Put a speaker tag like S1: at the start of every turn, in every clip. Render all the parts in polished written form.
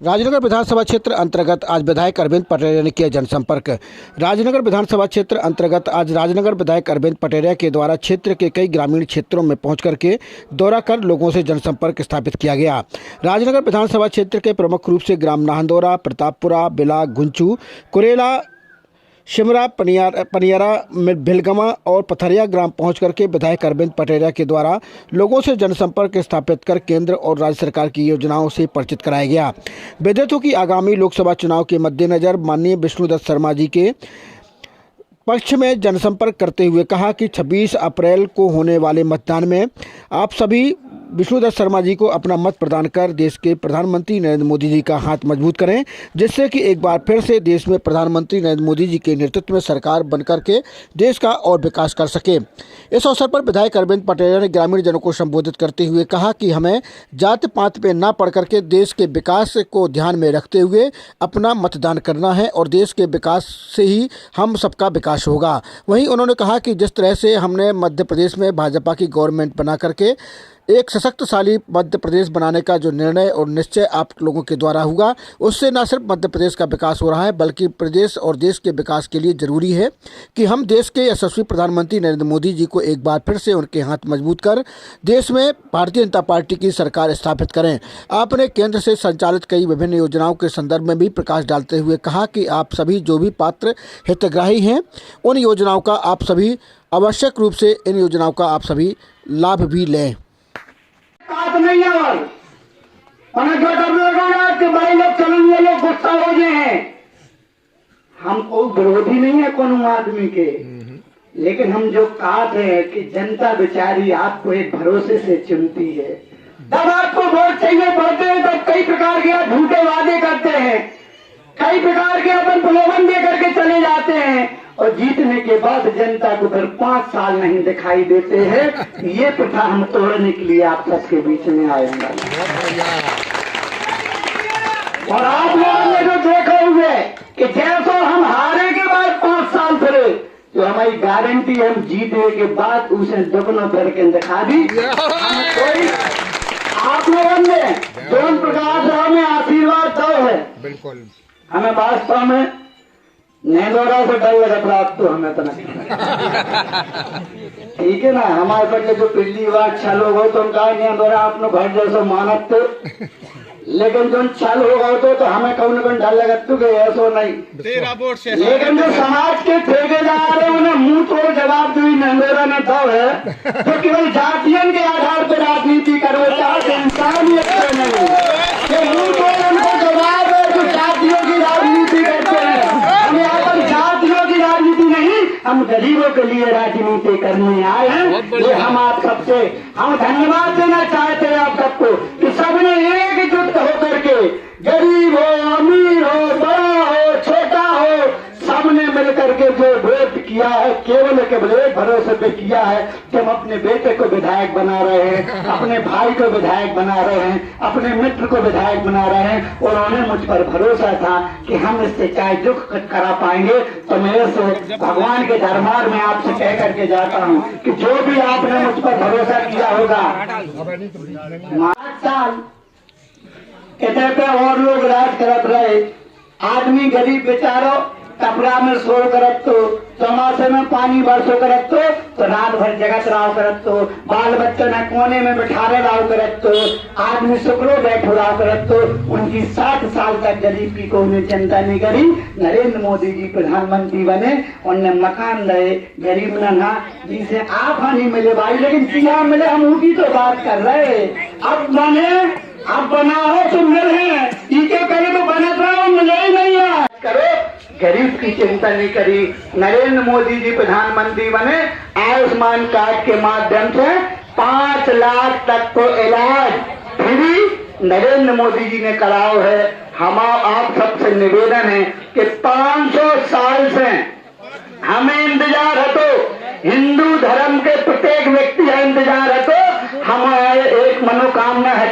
S1: राजनगर विधानसभा क्षेत्र अंतर्गत आज विधायक अरविंद पटेरिया ने किया जनसंपर्क। राजनगर विधानसभा क्षेत्र अंतर्गत आज राजनगर विधायक अरविंद पटेरिया के द्वारा क्षेत्र के कई ग्रामीण क्षेत्रों में पहुंच करके दौरा कर लोगों से जनसंपर्क स्थापित किया गया। राजनगर विधानसभा क्षेत्र के प्रमुख रूप से ग्राम नाहंदौरा, प्रतापपुरा, बिला, गुंचू, कुरेला, शिमरा, पनियारा, भिलगमा और पथरिया ग्राम पहुंच करके विधायक अरविंद पटेरिया के द्वारा लोगों से जनसंपर्क स्थापित कर केंद्र और राज्य सरकार की योजनाओं से परिचित कराया गया। विदित हो कि आगामी लोकसभा चुनाव के मद्देनजर माननीय विष्णुदत्त शर्मा जी के पक्ष में जनसंपर्क करते हुए कहा कि 26 अप्रैल को होने वाले मतदान में आप सभी विष्णुदत्त शर्मा जी को अपना मत प्रदान कर देश के प्रधानमंत्री नरेंद्र मोदी जी का हाथ मजबूत करें, जिससे कि एक बार फिर से देश में प्रधानमंत्री नरेंद्र मोदी जी के नेतृत्व में सरकार बनकर के देश का और विकास कर सके। इस अवसर पर विधायक अरविंद पटेरिया ने ग्रामीण जनों को संबोधित करते हुए कहा कि हमें जात पात पे न पढ़ करके देश के विकास को ध्यान में रखते हुए अपना मतदान करना है और देश के विकास से ही हम सबका विकास होगा। वहीं उन्होंने कहा कि जिस तरह से हमने मध्य प्रदेश में भाजपा की गवर्नमेंट बना करके एक सशक्तशाली मध्य प्रदेश बनाने का जो निर्णय और निश्चय आप लोगों के द्वारा हुआ, उससे न सिर्फ मध्य प्रदेश का विकास हो रहा है बल्कि प्रदेश और देश के विकास के लिए ज़रूरी है कि हम देश के यशस्वी प्रधानमंत्री नरेंद्र मोदी जी को एक बार फिर से उनके हाथ मजबूत कर देश में भारतीय जनता पार्टी की सरकार स्थापित करें। आपने केंद्र से संचालित कई विभिन्न योजनाओं के संदर्भ में भी प्रकाश डालते हुए कहा कि आप सभी जो भी पात्र हितग्राही हैं उन योजनाओं का आप सभी आवश्यक रूप से इन योजनाओं का आप सभी लाभ भी लें।
S2: बात नहीं है और जो कि भाई लोग चलेंगे, लोग गुस्सा हो गए हैं। हम कोई विरोधी नहीं है कोनो आदमी के, लेकिन हम जो कहते हैं कि जनता बेचारी आपको एक भरोसे से चुनती है। जब आपको वोट चाहिए पड़ते हैं तब कई प्रकार के आप झूठे वादे करते हैं, कई प्रकार के अपन प्रलोभन दे करके चले जाते हैं और जीतने के बाद जनता को फिर 5 साल नहीं दिखाई देते हैं। ये प्रथा हम तोड़ने के लिए आप सबके बीच में आएंगे। और आप लोगों ने जो देखा हुए कि जैसा हम हारे के बाद 5 साल फिरे, तो हमारी गारंटी हम जीतने के बाद उसे दुगना करके दिखा दी। कोई आप लोगों ने दोनों प्रकार से हमें आशीर्वाद दो है। बिल्कुल हमें वास्तव में नाहंदौरा से डर लगा था, आप तो हमें तो नहीं। ठीक है ना, हमारे बच्चे जो पहली बार छल हो गए तो उनका नाहंदौरा आपने घर जैसा मानत थे, लेकिन जो छल हो गए तो हमें कौन कौन डर लगा तो ऐसा नहीं। लेकिन जो समाज के ठेकेदार है उन्हें मुंह तोड़ जवाब दी नाहंदौरा ने दो है, तो केवल जातियन के आधार पर राजनीति करो, चाहे इंसानियत से नहीं। ये मुंह तोड़ उनको जवाब है जो जातियों की राजनीति करते हैं। हम गरीबों के लिए राजनीति करने आए हैं। ये हम आप सबसे हम धन्यवाद देना चाहते हैं आप सबको कि सबने एकजुट होकर के, गरीब हो, अमीर हो, बड़ा हो, छोटा हो, सबने मिलकर के जो वोट किया है केवल एक भरोसे पे किया है कि हम अपने बेटे को विधायक बना रहे हैं, अपने भाई को विधायक बना रहे हैं, अपने मित्र को विधायक बना रहे हैं। और उन्हें मुझ पर भरोसा था कि हम इससे चाहे दुख करा पाएंगे। तो मेरे से भगवान के दरबार में आपसे कह करके जाता हूँ कि जो भी आपने मुझ पर भरोसा किया होगा, 5 साल इधर पे और लोग राज करत रहे, आदमी गरीब बेचारो कपड़ा में सो करत तो, चौमासे में पानी बरसो करत तो रात भर जगत राव करत तो, बाल बच्चों ने कोने में बिठारे राव करत तो, आदमी शुक्रो बैठो राव करत तो। उनकी 60 साल तक गरीब की कोई चिंता नहीं करी। नरेंद्र मोदी जी प्रधानमंत्री बने, उनने मकान दे गरीब ना जिसे आप नहीं मिले भाई, लेकिन जिया मिले हम उनकी तो बात कर रहे। अब बने, अब बना हो तो मिल है, इके करे तो बना रहा मिले ही नहीं है। करो गरीब की चिंता नहीं करी। नरेंद्र मोदी जी प्रधानमंत्री बने, आयुष्मान कार्ड के माध्यम से 5 लाख तक को इलाज फ्री नरेंद्र मोदी जी ने कराओ है। हम आप सबसे निवेदन है कि 500 साल से हमें इंतजार है, तो हिंदू धर्म के प्रत्येक व्यक्ति है इंतजार है, तो हमारे एक मनोकामना है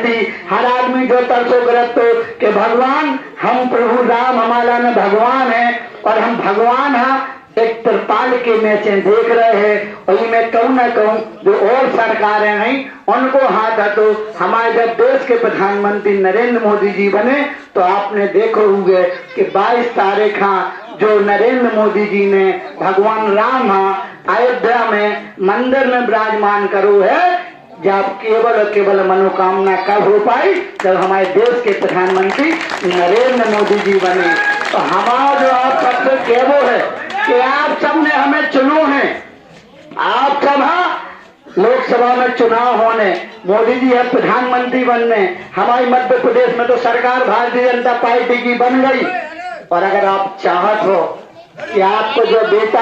S2: हर आदमी जो तरसो करत तो कि भगवान हम प्रभु राम हमारा न भगवान है और हम भगवान है एक त्रिपाल के मैचें देख रहे हैं, और मैं कहूँ ना कहूँ जो और सरकारें नहीं उनको हाथ हटो। हमारे जब देश के प्रधानमंत्री नरेंद्र मोदी जी बने तो आपने देखो होंगे कि 22 तारीख जो नरेंद्र मोदी जी ने भगवान राम अयोध्या में मंदिर में विराजमान करो है, जब केवल और केवल मनोकामना कब हो पाई, जब हमारे देश के प्रधानमंत्री नरेंद्र मोदी जी बने। तो हमारा जो आप सबसे कहवो है कि आप सबने हमें चुनो है, आप सब लोकसभा में चुनाव होने, मोदी जी है प्रधानमंत्री बनने, हमारे मध्य प्रदेश में तो सरकार भारतीय जनता पार्टी की बन गई। और अगर आप चाहत हो कि आपको जो बेटा,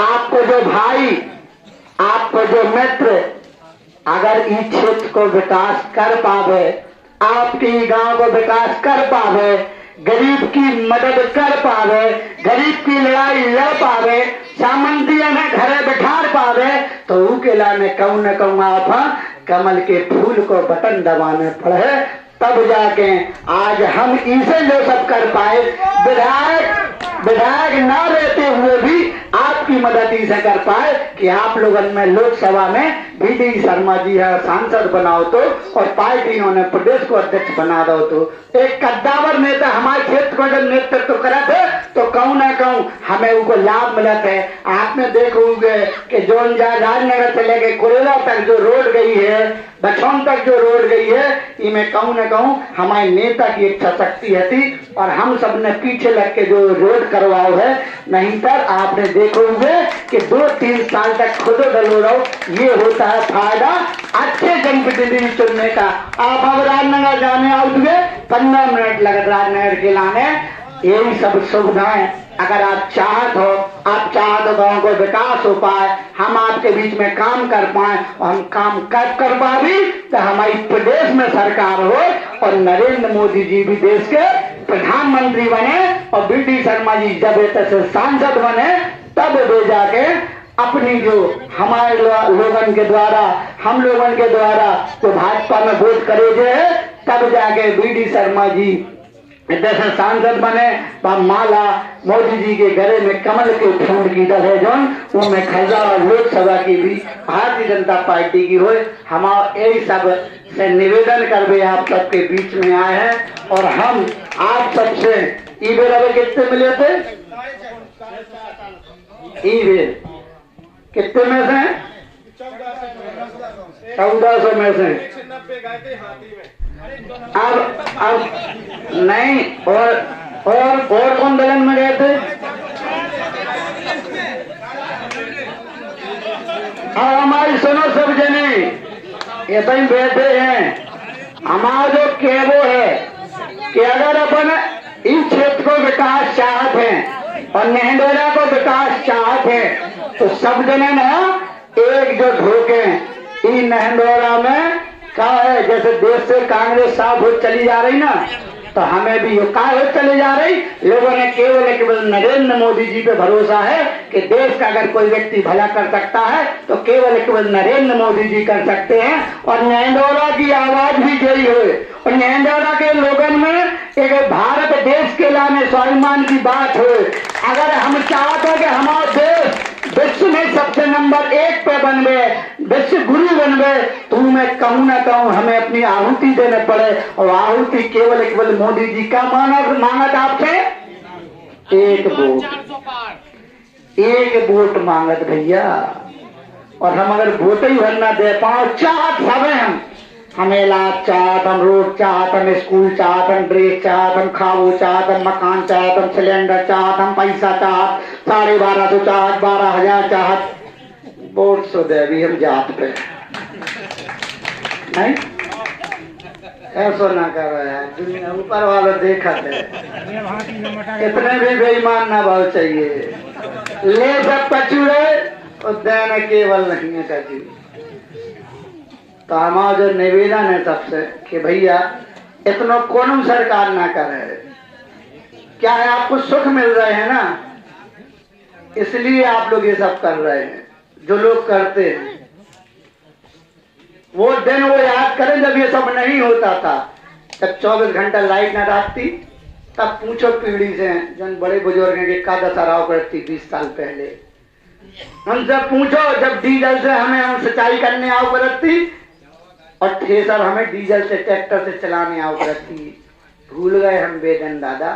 S2: आपको जो भाई, आपको जो मित्र अगर इस क्षेत्र को विकास कर पावे, आपके गांव को विकास कर पावे, गरीब की मदद कर पावे, गरीब की लड़ाई लड़ पावे, सामंतिया में घरे बैठा पावे, तो उसके लाने कहूँ न कहूँ आप कमल के फूल को बटन दबाने पड़े, तब जाके आज हम इसे जो सब कर पाए। विधायक ना रहते हुए भी आपकी मदद इसे कर पाए कि आप लोगों में लोकसभा में VD शर्मा जी है सांसद बनाओ तो, और पार्टी ने प्रदेश को अध्यक्ष बना दो तो। एक कद्दावर नेता हमारे क्षेत्र को जब नेतृत्व करे थे तो कहूँ ना कहूँ हमें उनको लाभ मिला है। आपने देखोगे कि जो राजनगर से लेके कुरेला तक जो रोड गई है, बछौन तक जो रोड गई है, इनमें कहूँ ना कहूँ हमारे नेता की इच्छा शक्ति थी, और हम सब ने पीछे लग के जो रोड करवाओ है। नहीं तर आपने देखोगे कि 2-3 साल तक खुद डलो रहो, ये होता है फायदा अच्छे जनप्रतिनिधि चुनने का। आप अब राजनगर जाने आओगे 15 मिनट लगे राजनगर के लाने, यही सब सुविधाएं अगर आप चाहत हो, आप चाहत हो गाँव को विकास हो पाए, हम आपके बीच में काम कर पाए, और हम काम कर पाए तो हमारी प्रदेश में सरकार हो और नरेंद्र मोदी जी भी देश के प्रधानमंत्री बने, और VD शर्मा जी जब से सांसद बने, तब वे जाके अपनी जो हमारे लोगन के द्वारा, हम लोगन के द्वारा जो भाजपा में वोट करे गए, तब जाके VD शर्मा जी जैसे सांसद बने। माला मोदी जी के गले में कमल के फूल की दल है जोन, वो में खजा और लोकसभा की भी भारतीय जनता पार्टी की हो। हमारा यही सब से निवेदन करवे आप सबके बीच में आए हैं, और हम आप सबसे ईवेल कितने मिले थे, ईवेल कितने में से, 1400 में से। अब नहीं, और कौन दलन में गए थे? अब हमारी सुनो सब जने, ये तो बैठे हैं। हमारा जो कहवो है कि अगर अपन इस क्षेत्र को विकास चाहते हैं और नेहडोरा को विकास चाहते हैं, तो सब जने ना एकजुट होके इन नेहडोरा में क्या है, जैसे देश से कांग्रेस साफ हो चली जा रही ना, तो हमें भी क्या हो चली जा रही। लोगों ने केवल नरेंद्र मोदी जी पे भरोसा है कि देश का अगर कोई व्यक्ति भला कर सकता है तो केवल नरेंद्र मोदी जी कर सकते हैं। और नेहडोरा की आवाज भी यही हो, और नेहडोरा के लोगों में एक भारत देश के लाने स्वाभिमान की बात हो। अगर हम चाहते हैं कि हमारा देश विश्व में सबसे नंबर 1 पे बनवे, विश्व गुरु बनवे, तो मैं कहूँ ना कहूँ हमें अपनी आहुति देने पड़े। और आहुति केवल मोदी जी का मांगत आपसे एक वोट मांगत भैया। और हम अगर वोट ही भरना दे पाओ, चाहत सब हम इलाज चाहत, हम रोड चाहत, हम स्कूल चाहत, हम ड्रेस चाहत, हम खाओ चाहत, हम मकान चाहत, हम सिलेंडर चाहत, हम पैसा चाहत, 1250 चाहत, 12,000 चाहत, वोट सो दे भी हम जात पे नहीं ऐसा ना कर रहे हैं। दुनिया ऊपर वाला देखा है, इतने भी बेईमान ना भाव चाहिए, ले सब पचूड़े और देना केवल नहीं है कभी। तो हमारा जो निवेदन है सबसे कि भैया इतना कौन सरकार ना करे, क्या है आपको सुख मिल रहे हैं ना, इसलिए आप लोग ये सब कर रहे हैं। जो लोग करते हैं वो दिन वो याद करें जब ये सब नहीं होता था, तब 24 घंटा लाइट न रहती, तब पूछो पीढ़ी से जन बड़े बुजुर्ग हैं कि का दशहराव करती 20 साल पहले, उनसे पूछो जब डीजल से हमें हम सिंचाई करने आओ करती और थ्रेसर हमें डीजल से ट्रैक्टर से चलाने आओ करती। भूल गए हम वेदन दादा,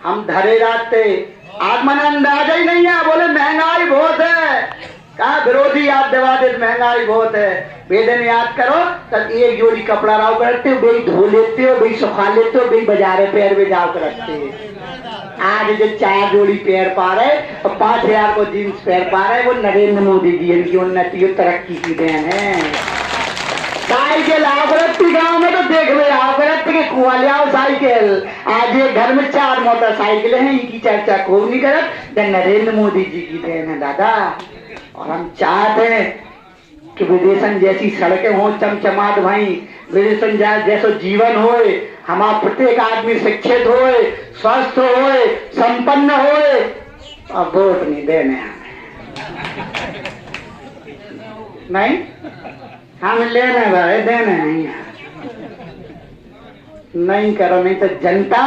S2: हम धरे जाते आज मन अंदाजा ही नहीं है। बोले महंगाई बहुत है, कहा विरोधी याद दिवा दे महंगाई बहुत है। वेदन याद करो तब एक जोड़ी कपड़ा राव करते हो, वही धो लेते हो, वही सुखा लेते हो, वही बाजारे पैर में जाओ करते हो। आज जो 4 जोड़ी पैर पा रहे और 5000 को जींस पैर पा रहे, वो नरेंद्र मोदी जी इनकी उन्नति और तरक्की की देन है। साइकिल आवृत्ति गाँव में तो देख लो, आवृत्ति के कुआ ले आओ साइकिल। आज ये घर में 4 मोटरसाइकिल हैं, इनकी चर्चा खूब नहीं करत, नरेंद्र मोदी जी की देन है दादा। और हम चाहते हैं कि विदेशन जैसी सड़कें हो चमचमाट भाई, विदेशन जैसा जीवन होए, हमारा प्रत्येक आदमी शिक्षित होए, स्वस्थ होए, संपन्न होए। अब वोट नहीं देने हमें, नहीं हम लेने वाले देने नहीं करो, नहीं तो जनता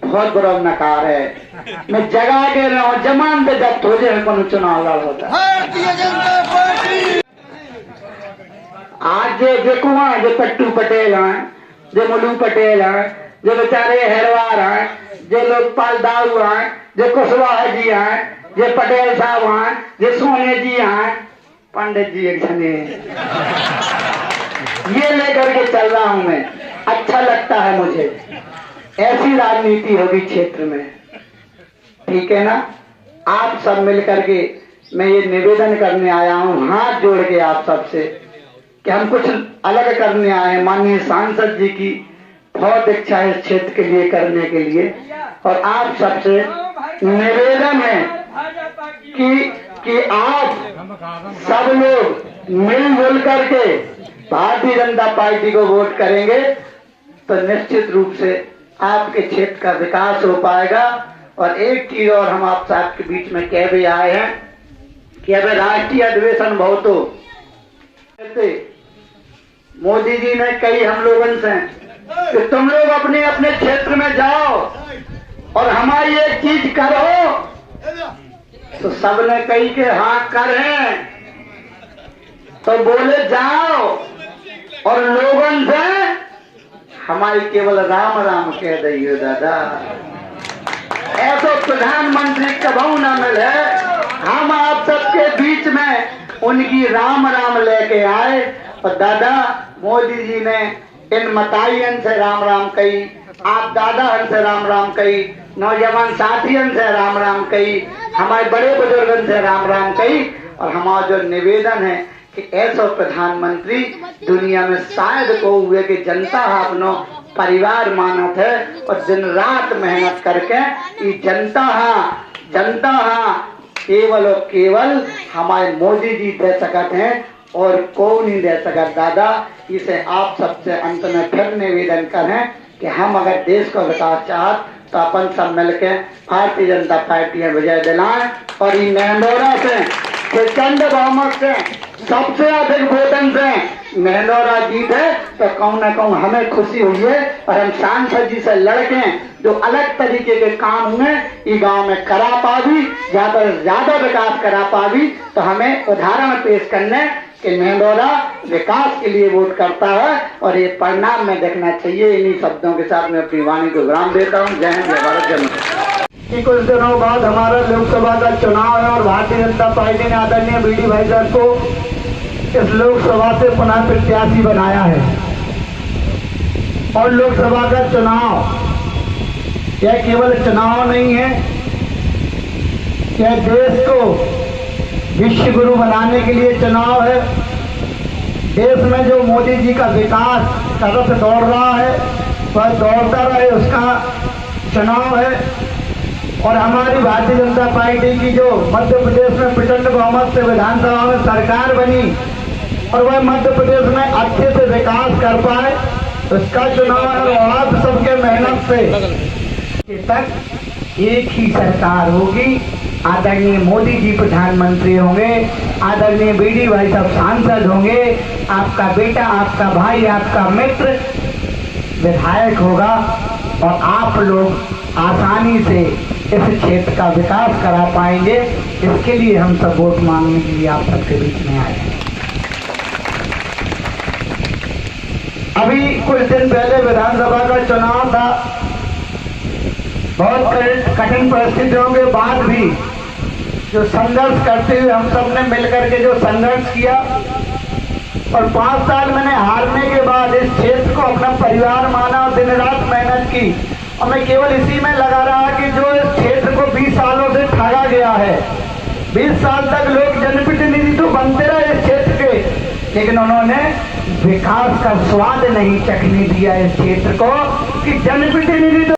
S2: बहुत बड़ा नकार है। मैं जगा के रहा हूँ जमान पे जब हो जाए कौन चुनाव लड़ होता आज जो कुआं जो पट्टू पटेल हैं, जो मुलू पटेल हैं, जो बेचारे हेरवार हैं, जो लोकपाल दाऊ हैं, जो कुशवाहा जी हैं, जो पटेल साहब हैं, जो सोने जी हैं, पंडित जी एक जने ये लेकर के चल रहा हूं मैं। अच्छा लगता है मुझे, ऐसी राजनीति होगी क्षेत्र में, ठीक है ना। आप सब मिलकर के मैं ये निवेदन करने आया हूं हाथ जोड़ के आप सबसे कि हम कुछ अलग करने आए हैं। माननीय सांसद जी की बहुत इच्छा है इस क्षेत्र के लिए करने के लिए, और आप सबसे निवेदन है कि आप सब लोग मिलजुल करके भारतीय जनता पार्टी को वोट करेंगे तो निश्चित रूप से आपके क्षेत्र का विकास हो पाएगा। और एक चीज और हम आप सबके बीच में कह भी आए हैं कि अब राष्ट्रीय अधिवेशन बहुत हो, मोदी जी ने कही हम लोगों से कि तुम लोग अपने अपने क्षेत्र में जाओ और हमारी एक चीज करो, तो सबने कही कि हाँ करें, तो बोले जाओ और लोगों से हमारी केवल राम राम कह दिए दादा। ऐसा प्रधानमंत्री कभी न मिले, हम आप सबके बीच में उनकी राम राम लेके आए। और दादा मोदी जी ने इन मताइयन से राम राम कही, आप दादा से राम राम कही, नौजवान साथियों से राम राम कही, हमारे बड़े बुजुर्गों से राम राम कही। और हमारा जो निवेदन है कि ऐसा प्रधानमंत्री दुनिया में शायद को हुए कि जनता अपनो परिवार मानत है और दिन रात मेहनत करके ये जनता केवल और केवल हमारे मोदी जी दे सकते हैं और कौन नहीं दे सकता दादा। इसे आप सबसे अंत में फिर निवेदन करें कि हम अगर देश का विकास चाहत तो अपन सब मिलके भारतीय जनता पार्टी में विजय दिलाएं और ये मेहंदौरा से प्रचंड बहुमत से सबसे अधिक वोटन से मेहंदौरा जीत है तो कहूँ न कहूँ हमें खुशी हुई है। और हम सांसद जी से लड़के जो अलग तरीके के काम हुए ये गांव में करा पावी, ज्यादा विकास करा पावी, तो हमें उदाहरण पेश करने कि मेहंदौरा विकास के लिए वोट करता है और ये परिणाम में देखना चाहिए। इन्हीं शब्दों के साथ मैं अपनी वाणी को विराम देता हूँ। जय हिंद, जय भारत, जय माता। कुछ दिनों बाद हमारा लोकसभा का चुनाव है और भारतीय जनता पार्टी ने आदरणीय बीडी भाई साहब को इस लोकसभा से पुनः प्रत्याशी बनाया है। और लोकसभा का चुनाव यह केवल चुनाव नहीं है, यह देश को विश्व गुरु बनाने के लिए चुनाव है। देश में जो मोदी जी का विकास का रथ दौड़ रहा है वह दौड़ता रहे, उसका चुनाव है। और हमारी भारतीय जनता पार्टी की जो मध्य प्रदेश में प्रचंड बहुमत से विधानसभा में सरकार बनी और वह मध्य प्रदेश में अच्छे से विकास कर पाए, उसका चुनाव है। और आप सबके मेहनत से तक एक ही सरकार होगी। आदरणीय मोदी जी प्रधानमंत्री होंगे, आदरणीय बीडी भाई साहब सांसद होंगे, आपका बेटा, आपका भाई, आपका मित्र विधायक होगा। और आप लोग आसानी से इस क्षेत्र का विकास करा पाएंगे। इसके लिए हम सब वोट मांगने के लिए आप सबके बीच में आए हैं। अभी कुछ दिन पहले विधानसभा का चुनाव था। बहुत कठिन परिस्थितियों के बाद भी जो संघर्ष करते हुए हम सब ने मिलकर के जो संघर्ष किया, और 5 साल मैंने हारने के बाद इस क्षेत्र को अपना परिवार माना और दिन रात मेहनत की। और मैं केवल इसी में लगा रहा कि जो इस क्षेत्र को 20 सालों से ठगा गया है, 20 साल तक लोग जनप्रतिनिधि तो बनते रहे इस क्षेत्र के, लेकिन उन्होंने विकास का स्वाद नहीं चखने दिया इस क्षेत्र को कि जनप्रतिनिधि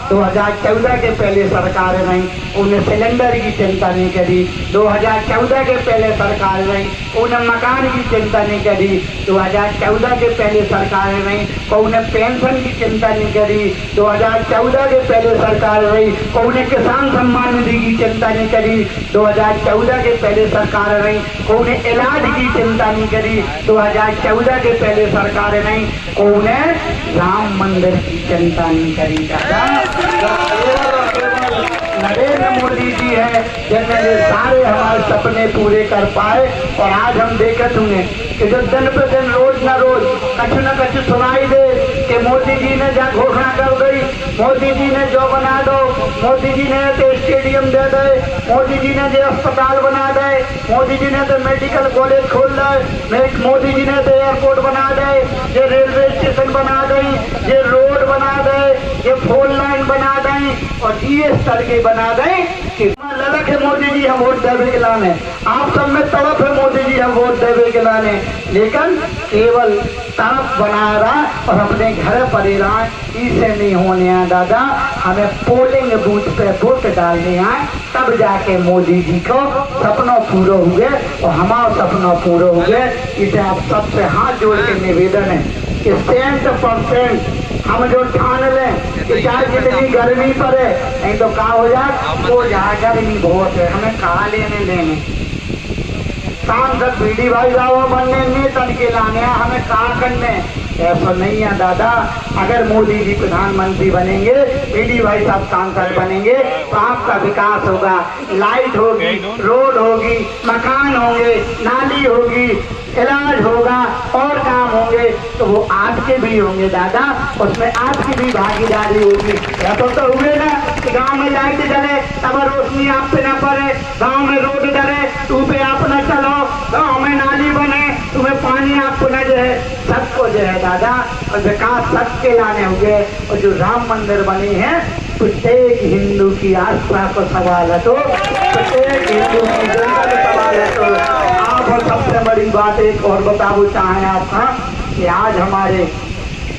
S2: 2014 के पहले सरकार रही, उन्हें सिलेंडर की चिंता नहीं करी। 2014 के पहले सरकार रही, उन्हें मकान की चिंता नहीं करी। 2014 के पहले सरकार रही, उन्हें पेंशन की चिंता नहीं करी। 2014 के पहले सरकार रही, उन्हें किसान सम्मान निधि की चिंता नहीं करी। 2014 के पहले सरकार रही, उन्हें इलाज की चिंता नहीं करी। 2014 के पहले सरकार रही, उन्हें राम मंदिर की चिंता नहीं करी। नरेंद्र मोदी जी है जिन्होंने सारे हमारे सपने पूरे कर पाए। और आज हम देखते होंगे कि जो दिन पे दिन रोज न रोज कछु सुनाई दे कि मोदी जी ने जहाँ घोषणा कर दी, मोदी जी ने जो बना दो, मोदी जी ने तो स्टेडियम दे दे, मोदी जी ने जो अस्पताल बना दे, मोदी जी ने तो मेडिकल कॉलेज खोल दे, मोदी जी ने तो एयरपोर्ट बना दे, ये रेलवे स्टेशन बना दे, ये रोड बना दे, ये 4 लाइन बना दें और ये सड़कें बना दें कि ललक है मोदी जी हम वोट देवे के लाने, आप सब में तड़प है मोदी जी हम वोट देवे के लाने, लेकिन केवल तड़प बना रहा और अपने घर पर ही रहा। इसे नहीं होने हैं दादा, हमें पोलिंग बूथ पे वोट डालने आए, तब जाके मोदी जी को सपनों पूरे हुए और हमारे सपनों पूरे हुए। इसे आप सबसे हाथ जोड़ के निवेदन है कि 100% हम जो ठान लें कि चाहे जितनी गर्मी पड़े, नहीं तो कहा हो जाए वो जहाँ गर्मी बहुत है, हमें कहा लेने देने सांसद बीडी भाई साहब बनने नहीं तन के लाने, हमें कहा करने। ऐसा नहीं है दादा, अगर मोदी जी प्रधानमंत्री बनेंगे, बीडी भाई साहब सांसद बनेंगे तो आपका विकास होगा, लाइट होगी, रोड होगी, मकान होंगे, नाली होगी, इलाज होगा और काम होंगे, तो वो आपके भी होंगे दादा, उसमें आपकी भी भागीदारी होगी। ऐसा तो हुए ना कि गांव में लाइट जले तब रोशनी आप पे न पड़े, गांव में रोड डरे तू पे आप न चलो, गांव में नाली बने तुम्हें पानी आपको न जो है, सबको जो है दादा और विकास सबके लाने होंगे। और जो राम मंदिर बने हैं प्रत्येक हिंदू की आस्था को सवाल है, तो प्रत्येक हिंदू की जरूरत सवाल है। तो आप और सबसे बड़ी बात एक और बताओ चाहें आपका कि आज हमारे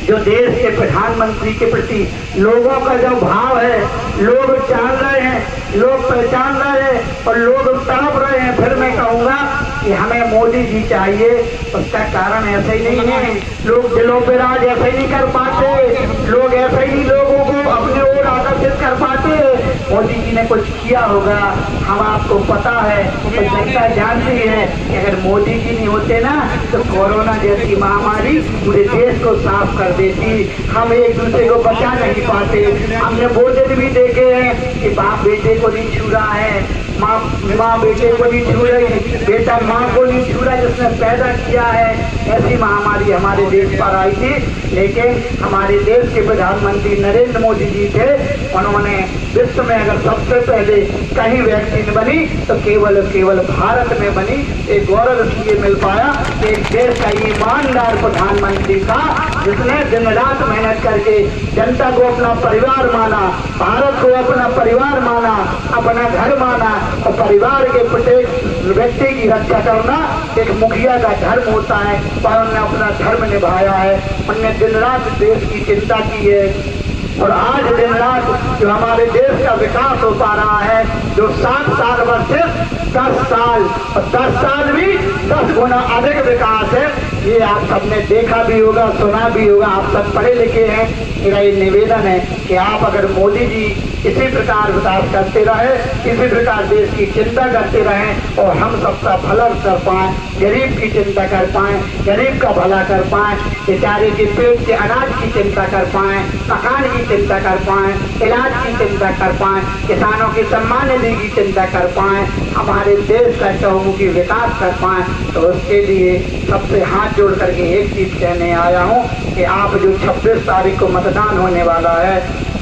S2: जो देश के प्रधानमंत्री के प्रति लोगों का जो भाव है, लोग जान रहे हैं, लोग पहचान रहे हैं और लोग तड़प रहे हैं। फिर मैं कहूँगा कि हमें मोदी जी चाहिए, उसका कारण ऐसे ही नहीं है, लोग दिलों पे राज ऐसे ही नहीं कर पाते, लोग ऐसे ही लोगों को अपने ओर आकर्षित कर पाते। मोदी जी ने कुछ किया होगा, हम आपको पता है, तो जनता जानती है कि अगर मोदी जी नहीं होते ना तो कोरोना जैसी महामारी पूरे देश को साफ कर देती, हम एक दूसरे को बचा नहीं पाते। हमने वो दिन भी देखे हैं कि बाप बेटे को नहीं छू रहा है, माँ बेटे को नहीं छू रही, बेटा माँ को नहीं छू रहा जिसने पैदा किया है। ऐसी महामारी हमारे देश पर आई थी, लेकिन हमारे देश के प्रधानमंत्री नरेंद्र मोदी जी थे, उन्होंने विश्व में अगर सबसे पहले कहीं वैक्सीन बनी तो केवल भारत में बनी। एक गौरव इसलिए मिल पाया कि एक देश का ईमानदार प्रधानमंत्री था जिसने दिन रात मेहनत करके जनता को अपना परिवार माना, भारत को अपना परिवार माना, अपना घर माना। और परिवार के प्रत्येक व्यक्ति की रक्षा करना एक मुखिया का धर्म होता है, पर उन्होंने अपना धर्म निभाया है, उन्होंने दिन रात देश की चिंता की है। और आज दिन रात जो हमारे देश का विकास हो पा रहा है, जो 7 साल वर्सेस 10 साल और 10 साल भी 10 गुना अधिक विकास है, ये आप सबने देखा भी होगा, सुना भी होगा, आप सब पढ़े लिखे हैं। मेरा ये निवेदन है कि आप अगर मोदी जी इसी प्रकार विकास करते रहे, इसी प्रकार देश की चिंता करते रहें और हम सबका भला कर पाएं, गरीब की चिंता कर पाएं, गरीब का भला कर पाएं, बेचारे के पेट के अनाज की चिंता कर पाएं, मकान की चिंता कर पाएं, इलाज की चिंता कर पाएं, किसानों की सम्मान निधि की चिंता कर पाएं, हमारे देश का चहुमुखी विकास कर पाएं, तो उसके लिए सबसे हाथ जोड़ करके एक चीज कहने आया हूं कि आप जो 26 तारीख को मतदान होने वाला है,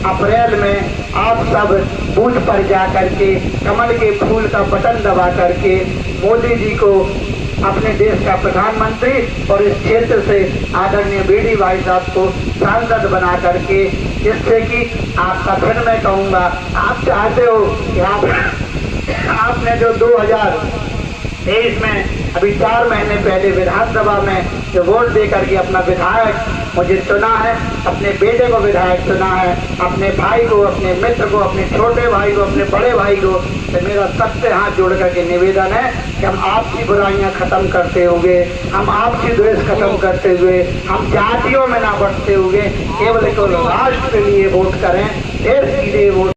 S2: अप्रैल में आप सब बूथ पर जा करके कमल के फूल का बटन दबा करके मोदी जी को अपने देश का प्रधानमंत्री और इस क्षेत्र से आदरणीय बीडी भाई साहब को सांसद बना करके, जिससे कि आपका फिर मैं कहूँगा, आप चाहते हो कि आपने जो 2023 में अभी 4 महीने पहले विधानसभा में जो वोट दे करके अपना विधायक मुझे चुना है, अपने बेटे को विधायक चुना है, अपने भाई को, अपने मित्र को, अपने छोटे भाई को, अपने बड़े भाई को, तो मेरा सबसे हाथ जोड़ करके निवेदन है कि हम आपसी बुराइयां खत्म करते हुए, हम आपसी द्वेष खत्म करते हुए, हम जातियों में ना बढ़ते हुए केवल राष्ट्र के लिए वोट करें, देश के लिए वोट